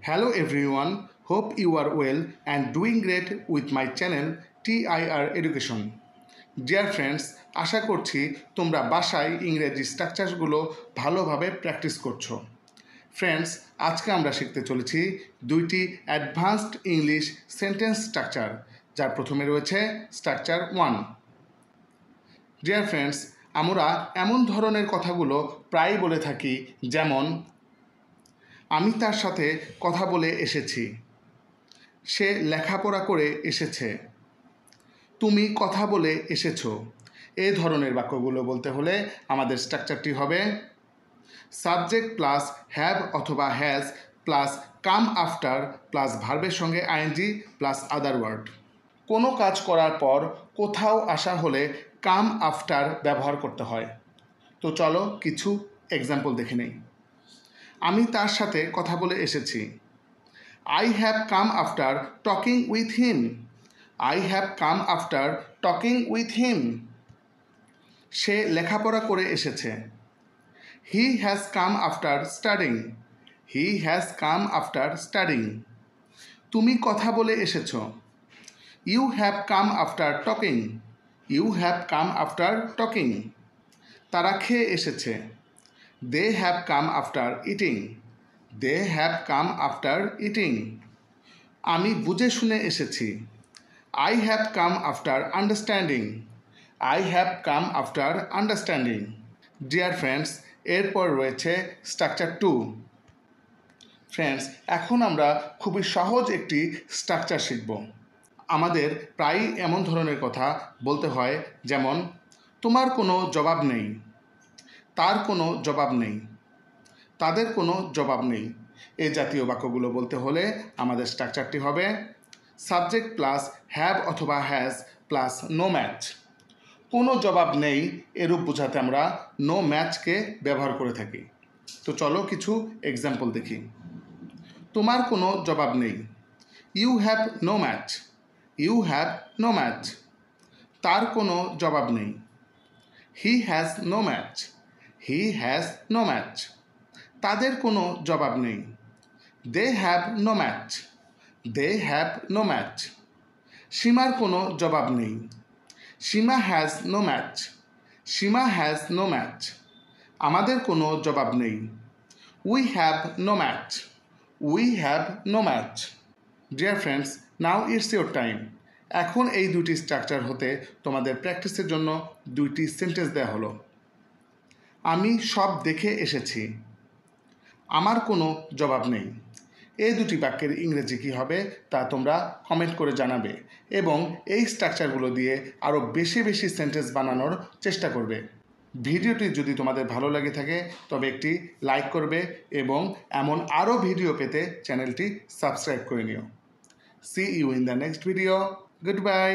Hello everyone, hope you are well and doing great with my channel TIR Education. Dear friends, আশা করছি তোমরা বাসায় ইংরেজি স্ট্রাকচারগুলো ভালোভাবে practice করছো। ফ্রেন্ডস, আজকে আমরা শিখতে চলেছি দুইটি অ্যাডভান্সড ইংলিশ সেন্টেন্স স্ট্রাকচার, যার প্রথমে রয়েছে স্ট্রাকচার 1। ডিয়ার ফ্রেন্ডস, আমরা এমন ধরনের কথাগুলো প্রায় বলে থাকি, যেমন আমি তার সাথে কথা বলে এসেছি, সে লেখাপড়া করে এসেছে, তুমি কথা বলে এসেছো। এই ধরনের বাক্যগুলো বলতে হলে আমাদের স্ট্রাকচারটি হবে সাবজেক্ট প্লাস হ্যাভ অথবা has plus come after plus ভার্বের সঙ্গে আইএনজি প্লাস আদার ওয়ার্ড। কোনো কাজ করার পর কোথাও আসা হলে কাম আফটার ব্যবহার করতে হয়। তো চলো কিছু এক্সাম্পল দেখে নেই। আমি তার সাথে কথা বলে এসেছি। I have come after talking with him. I have come after talking with him. সে লেখাপড়া করে এসেছে। He has come after studying. He has come after studying. তুমি কথা বলে এসেছো। You have come after talking. You have come after talking. তারা খেয়ে এসেছে। They have come after eating. They have come after eating. আমি বুঝে শুনে এসেছি। I have come after understanding. I have come after understanding. Dear friends, এরপর রয়েছে structure 2। Friends, এখন আমরা খুবই সহজ একটি স্ট্রাকচার শিখব। আমাদের প্রায়ই এমন ধরনের কথা বলতে হয়, যেমন তোমার কোনো জবাব নেই, তার কোনো জবাব নেই, তাদের কোনো জবাব নেই। এই জাতীয় বাক্যগুলো বলতে হলে আমাদের স্ট্রাকচারটি হবে সাবজেক্ট প্লাস হ্যাভ অথবা হ্যাজ প্লাস নো ম্যাচ। কোনো জবাব নেই এরূপ বোঝাতে আমরা নো ম্যাচকে ব্যবহার করে থাকি। তো চলো কিছু এক্সাম্পল দেখি। তোমার কোনো জবাব নেই। You have no match. You have no match. তার কোনো জবাব নেই। He has no match. He has no match. তাদের কোনো জবাব নেই। They have no match. They have no match. সীমার কোনো জবাব নেই। Seema has no match. Seema has no match. আমাদের কোনো জবাব নেই। We have no match. We have no match. Dear friends, now it's your time. এখন এই দুটি স্ট্রাকচার হতে তোমাদের প্র্যাকটিসের জন্য দুইটি সেন্টেন্স দেওয়া হলো। আমি সব দেখে এসেছি। আমার কোনো জবাব নেই। এই দুটি বাক্যের ইংরেজি কী হবে তা তোমরা কমেন্ট করে জানাবে এবং এই স্ট্রাকচারগুলো দিয়ে আরও বেশি বেশি সেন্টেন্স বানানোর চেষ্টা করবে। ভিডিওটি যদি তোমাদের ভালো লাগে থাকে তবে একটি লাইক করবে এবং এমন আরও ভিডিও পেতে চ্যানেলটি সাবস্ক্রাইব করে নিও। See you in the next video. Good by.